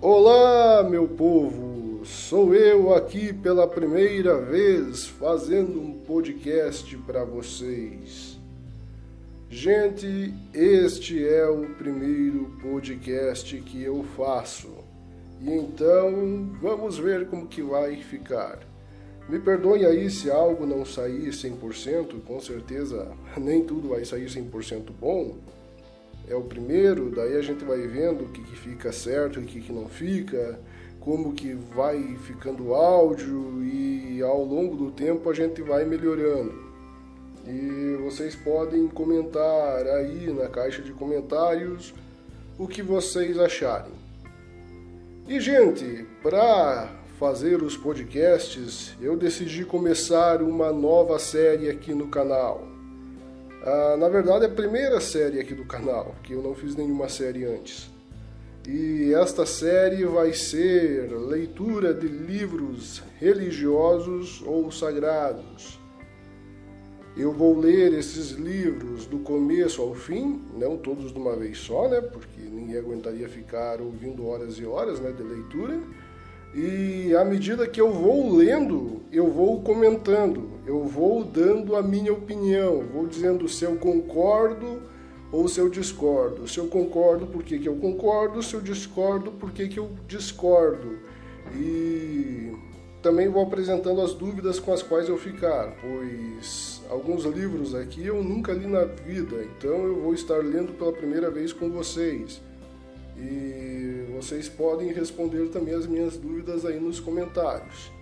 Olá, meu povo! Sou eu aqui pela primeira vez fazendo um podcast para vocês. Gente, este é o primeiro podcast que eu faço. E então, vamos ver como que vai ficar. Me perdoem aí se algo não sair 100%, com certeza nem tudo vai sair 100% bom. É o primeiro, daí a gente vai vendo o que fica certo e o que não fica, como que vai ficando o áudio e ao longo do tempo a gente vai melhorando. E vocês podem comentar aí na caixa de comentários o que vocês acharem. E gente, para fazer os podcasts, eu decidi começar uma nova série aqui no canal. Na verdade, é a primeira série aqui do canal, que eu não fiz nenhuma série antes. E esta série vai ser leitura de livros religiosos ou sagrados. Eu vou ler esses livros do começo ao fim, não todos de uma vez só, né? Porque ninguém aguentaria ficar ouvindo horas e horas, né, de leitura. E à medida que eu vou lendo, eu vou comentando, eu vou dando a minha opinião, vou dizendo se eu concordo ou se eu discordo. Se eu concordo, por que eu concordo, se eu discordo, por que eu discordo. E também vou apresentando as dúvidas com as quais eu ficar, pois alguns livros aqui eu nunca li na vida, então eu vou estar lendo pela primeira vez com vocês. E vocês podem responder também as minhas dúvidas aí nos comentários.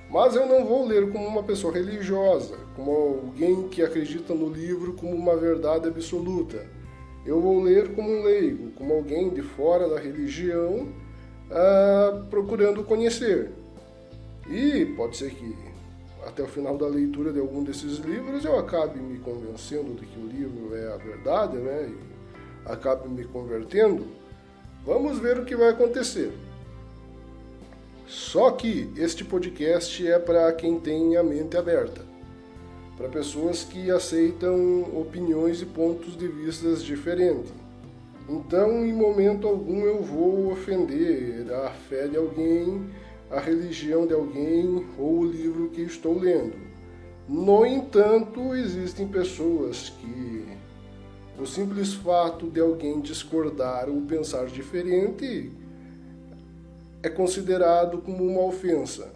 Mas eu não vou ler como uma pessoa religiosa, como alguém que acredita no livro como uma verdade absoluta. Eu vou ler como um leigo, como alguém de fora da religião, procurando conhecer. E pode ser que até o final da leitura de algum desses livros eu acabe me convencendo de que o livro é a verdade, né? E acabe me convertendo. Vamos ver o que vai acontecer. Só que este podcast é para quem tem a mente aberta, para pessoas que aceitam opiniões e pontos de vista diferentes. Então, em momento algum, eu vou ofender a fé de alguém, a religião de alguém ou o livro que estou lendo. No entanto, existem pessoas que o simples fato de alguém discordar ou pensar diferente é considerado como uma ofensa.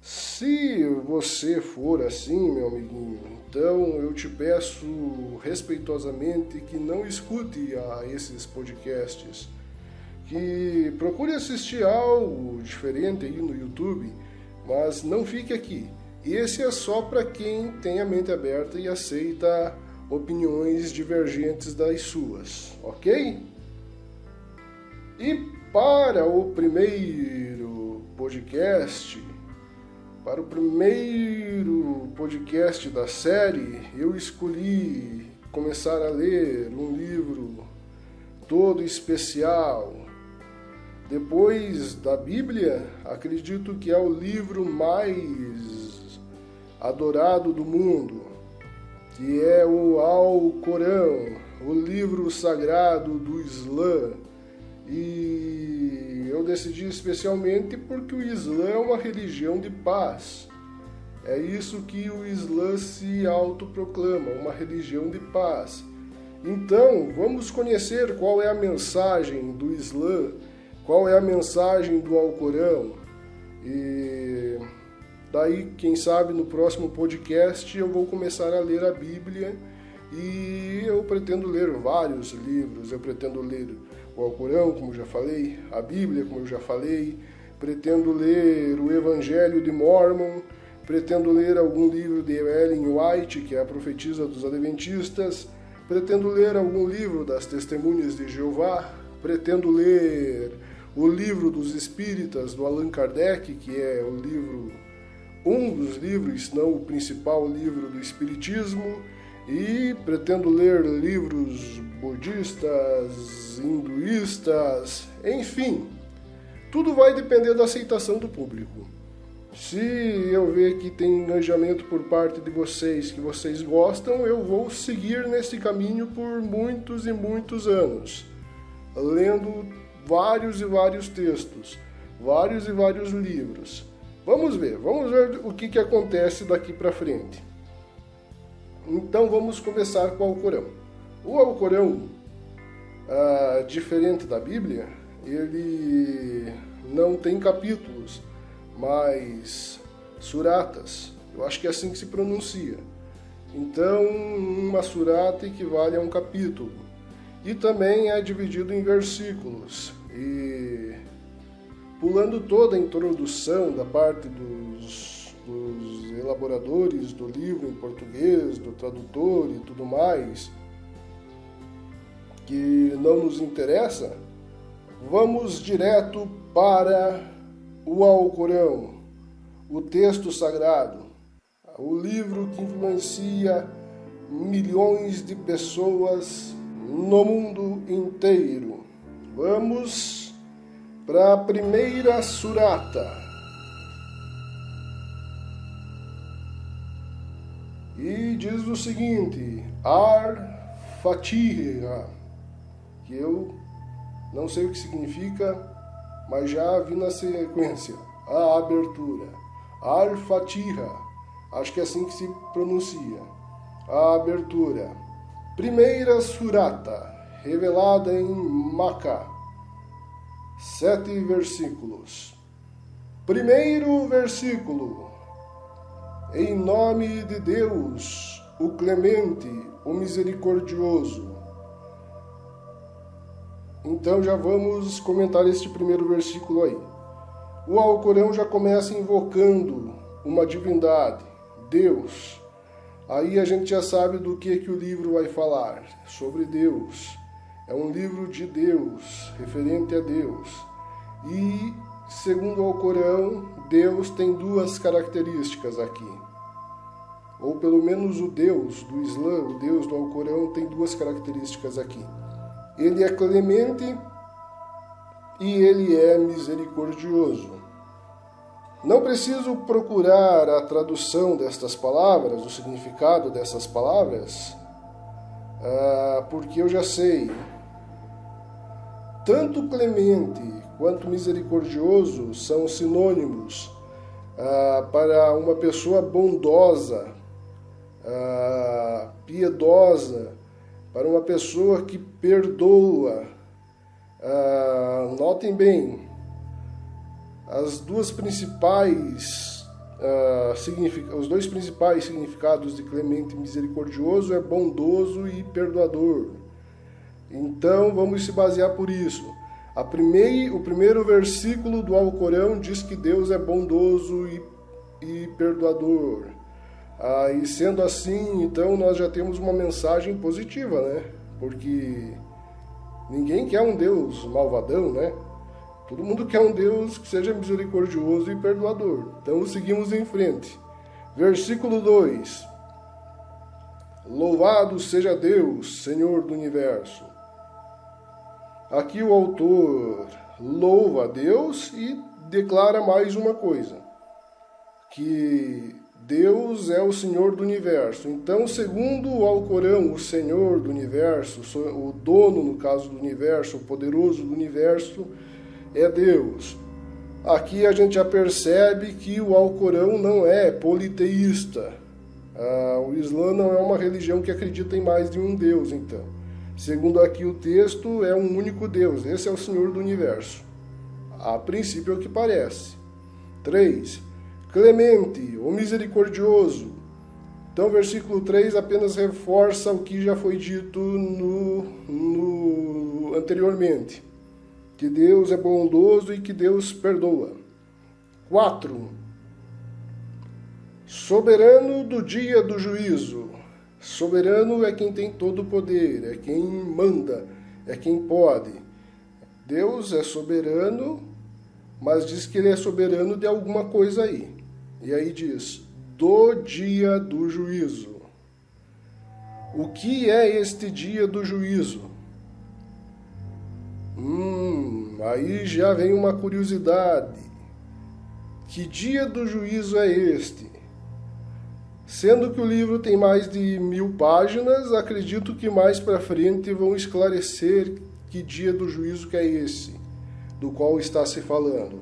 Se você for assim, meu amiguinho, então eu te peço respeitosamente que não escute a esses podcasts, que procure assistir algo diferente aí no YouTube, mas não fique aqui. Esse é só para quem tem a mente aberta e aceita opiniões divergentes das suas, ok? E para o primeiro podcast, da série, eu escolhi começar a ler um livro todo especial. Depois da Bíblia, acredito que é o livro mais adorado do mundo, que é o Alcorão, o livro sagrado do Islã. E eu decidi especialmente porque o Islã é uma religião de paz. É isso que o Islã se autoproclama, uma religião de paz. Então, vamos conhecer qual é a mensagem do Islã, qual é a mensagem do Alcorão. E daí, quem sabe, no próximo podcast eu vou começar a ler a Bíblia e eu pretendo ler vários livros. Eu pretendo ler o Alcorão, como já falei, a Bíblia, como eu já falei, pretendo ler o Evangelho de Mormon, pretendo ler algum livro de Ellen White, que é a profetisa dos Adventistas, pretendo ler algum livro das Testemunhas de Jeová, pretendo ler o livro dos Espíritas, do Allan Kardec, que é o livro, um dos livros, se não o principal livro do Espiritismo, e pretendo ler livros budistas, hinduístas, enfim. Tudo vai depender da aceitação do público. Se eu ver que tem engajamento por parte de vocês, que vocês gostam, eu vou seguir nesse caminho por muitos e muitos anos, lendo vários e vários textos, vários e vários livros. Vamos ver o que acontece daqui para frente. Então vamos começar com o Alcorão. O Alcorão, diferente da Bíblia, ele não tem capítulos, mas suratas. Eu acho que é assim que se pronuncia. Então, uma surata equivale a um capítulo. E também é dividido em versículos. E pulando toda a introdução da parte dos elaboradores do livro em português, do tradutor e tudo mais, que não nos interessa, vamos direto para o Alcorão, o texto sagrado, o livro que influencia milhões de pessoas no mundo inteiro. Vamos para a primeira surata. E diz o seguinte: Ar-Fatiha, que eu não sei o que significa, mas já vi na sequência, a abertura. Ar-Fatiha, acho que é assim que se pronuncia, a abertura. Primeira surata, revelada em Meca, 7 versículos. Primeiro versículo: em nome de Deus, o Clemente, o Misericordioso. Então já vamos comentar este primeiro versículo aí. O Alcorão já começa invocando uma divindade, Deus. Aí a gente já sabe do que o livro vai falar, sobre Deus. É um livro de Deus, referente a Deus. E, segundo o Alcorão, Deus tem duas características aqui. Ou pelo menos o Deus do Islã, o Deus do Alcorão, tem duas características aqui. Ele é clemente e ele é misericordioso. Não preciso procurar a tradução destas palavras, o significado dessas palavras, porque eu já sei. Tanto clemente quanto misericordioso são sinônimos para uma pessoa bondosa, piedosa, para uma pessoa que perdoa. Notem bem, os dois principais significados de clemente e misericordioso é bondoso e perdoador. Então vamos se basear por isso. O primeiro versículo do Alcorão diz que Deus é bondoso e perdoador. E sendo assim, então nós já temos uma mensagem positiva, né? Porque ninguém quer um Deus malvadão, né? Todo mundo quer um Deus que seja misericordioso e perdoador. Então seguimos em frente. Versículo 2. Louvado seja Deus, Senhor do Universo. Aqui o autor louva a Deus e declara mais uma coisa, que Deus é o Senhor do Universo. Então, segundo o Alcorão, o Senhor do Universo, o dono, no caso do Universo, o poderoso do Universo, é Deus. Aqui a gente já percebe que o Alcorão não é politeísta. O Islã não é uma religião que acredita em mais de um Deus, então. Segundo aqui o texto, é um único Deus. Esse é o Senhor do Universo. A princípio é o que parece. 3. Clemente, o misericordioso. Então, versículo 3 apenas reforça o que já foi dito anteriormente. Que Deus é bondoso e que Deus perdoa. 4. Soberano do dia do juízo. Soberano é quem tem todo o poder, é quem manda, é quem pode. Deus é soberano, mas diz que ele é soberano de alguma coisa aí. E aí diz, do dia do juízo. O que é este dia do juízo? Aí já vem uma curiosidade. Que dia do juízo é este? Sendo que o livro tem mais de 1000 páginas, acredito que mais para frente vão esclarecer que dia do juízo que é esse. do qual está se falando.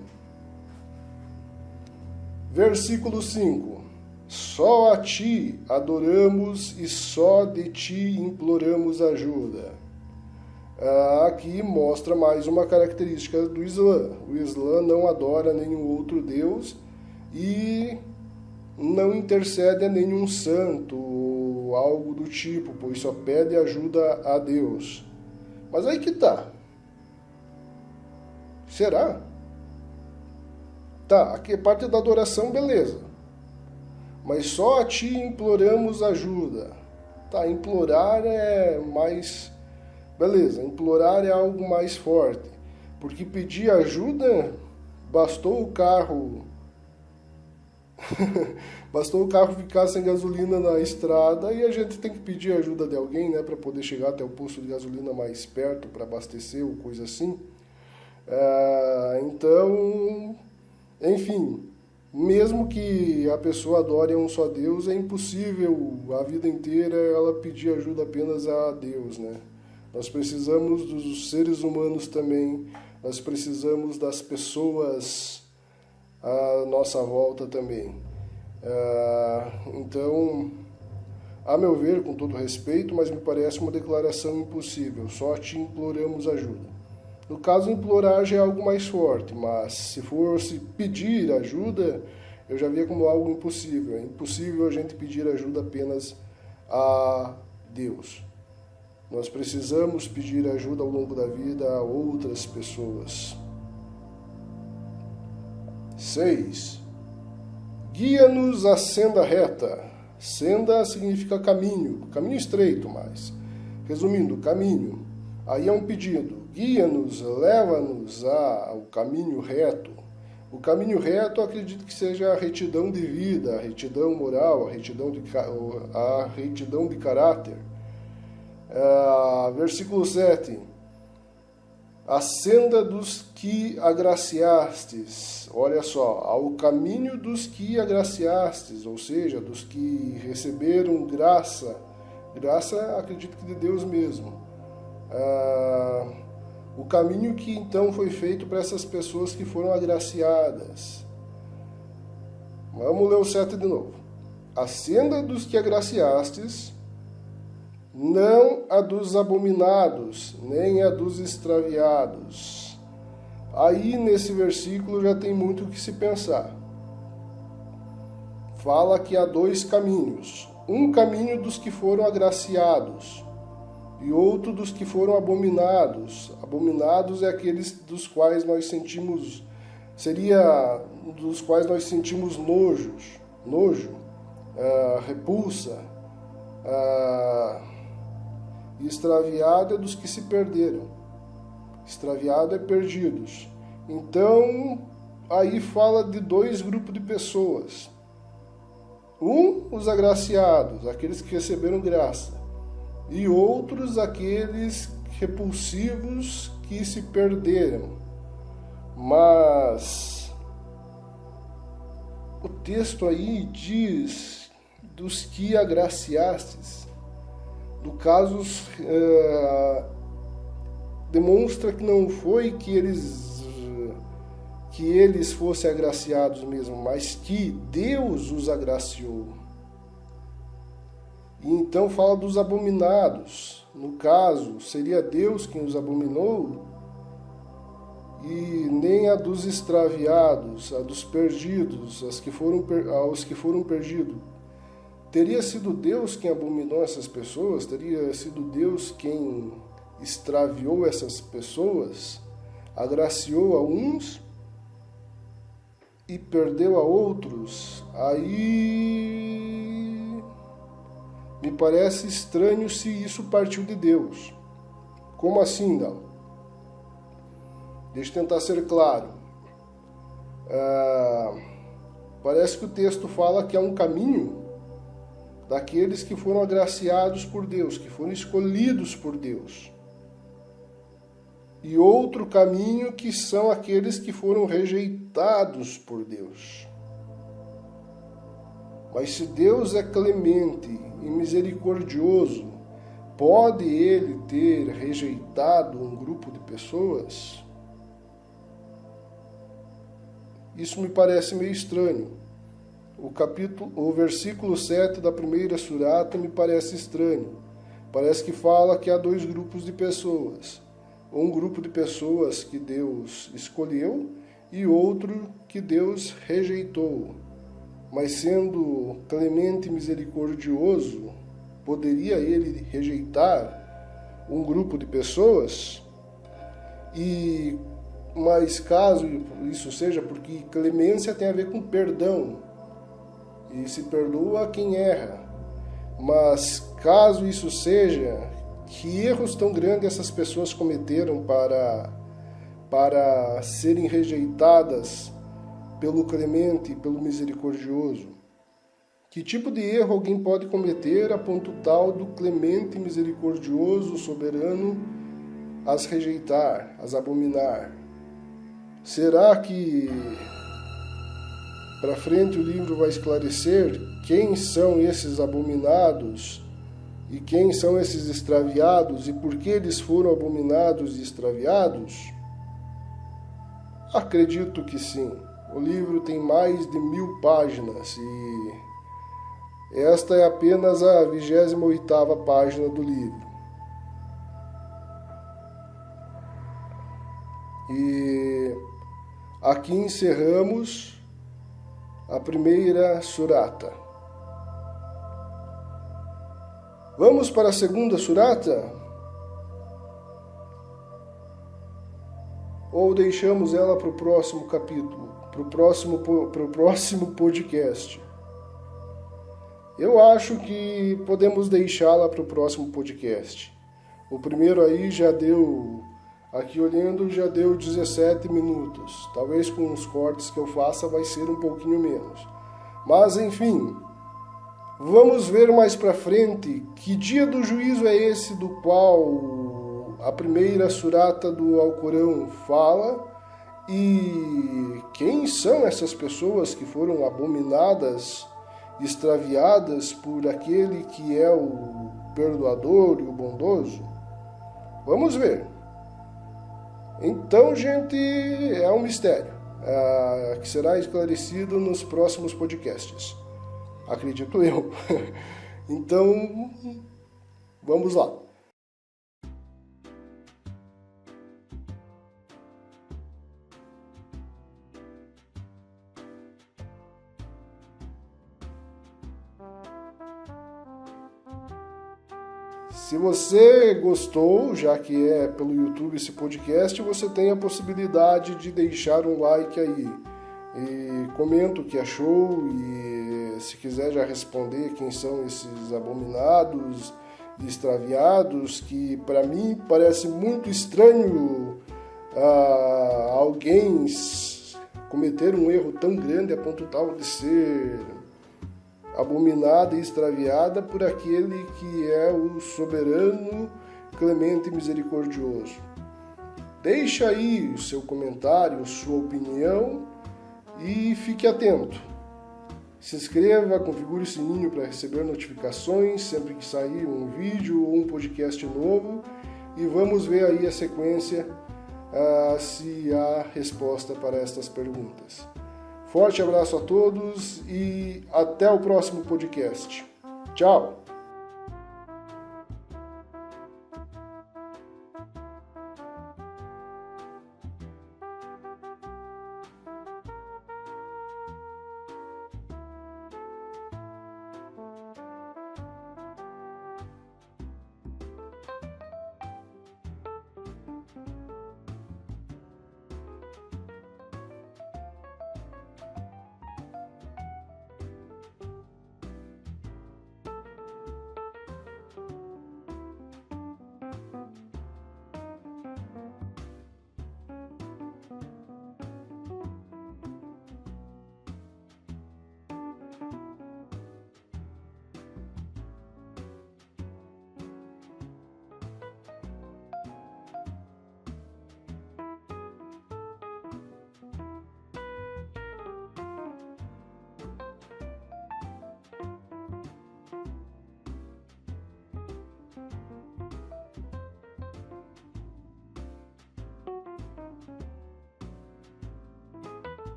Versículo 5. Só a ti adoramos e só de ti imploramos ajuda. Aqui mostra mais uma característica do Islã. O Islã não adora nenhum outro Deus e não intercede a nenhum santo ou algo do tipo, pois só pede ajuda a Deus. Mas aí que tá. Será? Tá, aqui é parte da adoração, beleza. Mas só a ti imploramos ajuda. Tá, implorar é mais... Beleza, implorar é algo mais forte. Porque pedir ajuda, bastou o carro... bastou o carro ficar sem gasolina na estrada e a gente tem que pedir ajuda de alguém, né, para poder chegar até o posto de gasolina mais perto para abastecer ou coisa assim. Então, enfim, mesmo que a pessoa adore a um só Deus, é impossível a vida inteira ela pedir ajuda apenas a Deus, né? Nós precisamos dos seres humanos também, nós precisamos das pessoas à nossa volta também. Então, a meu ver, com todo respeito, mas me parece uma declaração impossível, só te imploramos ajuda. No caso, implorar já é algo mais forte, mas se fosse pedir ajuda, eu já via como algo impossível. É impossível a gente pedir ajuda apenas a Deus. Nós precisamos pedir ajuda ao longo da vida a outras pessoas. 6. Guia-nos à senda reta. Senda significa caminho, caminho estreito, mas resumindo, caminho. Aí é um pedido. Guia-nos, leva-nos ao caminho reto. O caminho reto, eu acredito que seja a retidão de vida, a retidão moral, a retidão de caráter. Versículo 7. A senda dos que agraciastes. Olha só, ao caminho dos que agraciastes, ou seja, dos que receberam graça. Graça, acredito que de Deus mesmo. O caminho que então foi feito para essas pessoas que foram agraciadas. Vamos ler o 7 de novo. A senda dos que agraciastes, não a dos abominados, nem a dos extraviados. Aí nesse versículo já tem muito o que se pensar. Fala que há dois caminhos. Um caminho dos que foram agraciados e outro dos que foram abominados. Abominados é aqueles dos quais nós sentimos, dos quais nós sentimos nojo, repulsa, e extraviado é dos que se perderam. Extraviado é perdidos. Então, aí fala de dois grupos de pessoas. Os agraciados, aqueles que receberam graça. E outros, aqueles repulsivos que se perderam. Mas o texto aí diz dos que agraciastes. No caso, demonstra que não foi que eles fossem agraciados mesmo, mas que Deus os agraciou. E então fala dos abominados. No caso, seria Deus quem os abominou, e nem a dos extraviados, a dos perdidos, aos que foram perdidos. Teria sido Deus quem abominou essas pessoas? Teria sido Deus quem extraviou essas pessoas? Agraciou a uns e perdeu a outros? Aí me parece estranho se isso partiu de Deus. Como assim, não? Deixa eu tentar ser claro. Parece que o texto fala que há um caminho daqueles que foram agraciados por Deus, que foram escolhidos por Deus. E outro caminho que são aqueles que foram rejeitados por Deus. Mas se Deus é clemente e misericordioso, pode Ele ter rejeitado um grupo de pessoas? isso me parece meio estranho. O versículo 7 da primeira surata me parece estranho. Parece que fala que há dois grupos de pessoas. Um grupo de pessoas que Deus escolheu e outro que Deus rejeitou. Mas sendo clemente e misericordioso, poderia ele rejeitar um grupo de pessoas? Mas caso isso seja, porque clemência tem a ver com perdão, e se perdoa quem erra. Mas caso isso seja, que erros tão grandes essas pessoas cometeram para serem rejeitadas pelo clemente e pelo misericordioso? Que tipo de erro alguém pode cometer a ponto tal do clemente, misericordioso, soberano as rejeitar, as abominar? Será que para frente o livro vai esclarecer quem são esses abominados e quem são esses extraviados e por que eles foram abominados e extraviados? Acredito que sim. O livro tem mais de 1000 páginas e esta é apenas a 28ª página do livro. E aqui encerramos a primeira surata. Vamos para a segunda surata? Ou deixamos ela para o próximo capítulo, para o próximo podcast? Eu acho que podemos deixá-la para o próximo podcast. O primeiro aí já deu, aqui olhando, já deu 17 minutos. Talvez com os cortes que eu faça vai ser um pouquinho menos. Mas enfim, vamos ver mais para frente que dia do juízo é esse do qual a primeira surata do Alcorão fala e quem são essas pessoas que foram abominadas, extraviadas por aquele que é o perdoador e o bondoso? Vamos ver. Então, gente, é um mistério que será esclarecido nos próximos podcasts. Acredito eu. Então, vamos lá. Se você gostou, já que é pelo YouTube esse podcast, você tem a possibilidade de deixar um like aí. E comenta o que achou e se quiser já responder quem são esses abominados e extraviados, que para mim parece muito estranho alguém cometer um erro tão grande a ponto tal de ser abominada e extraviada por aquele que é o soberano, clemente e misericordioso. Deixa aí o seu comentário, sua opinião e fique atento. Se inscreva, configure o sininho para receber notificações sempre que sair um vídeo ou um podcast novo e vamos ver aí a sequência se há resposta para estas perguntas. Forte abraço a todos e até o próximo podcast. Tchau!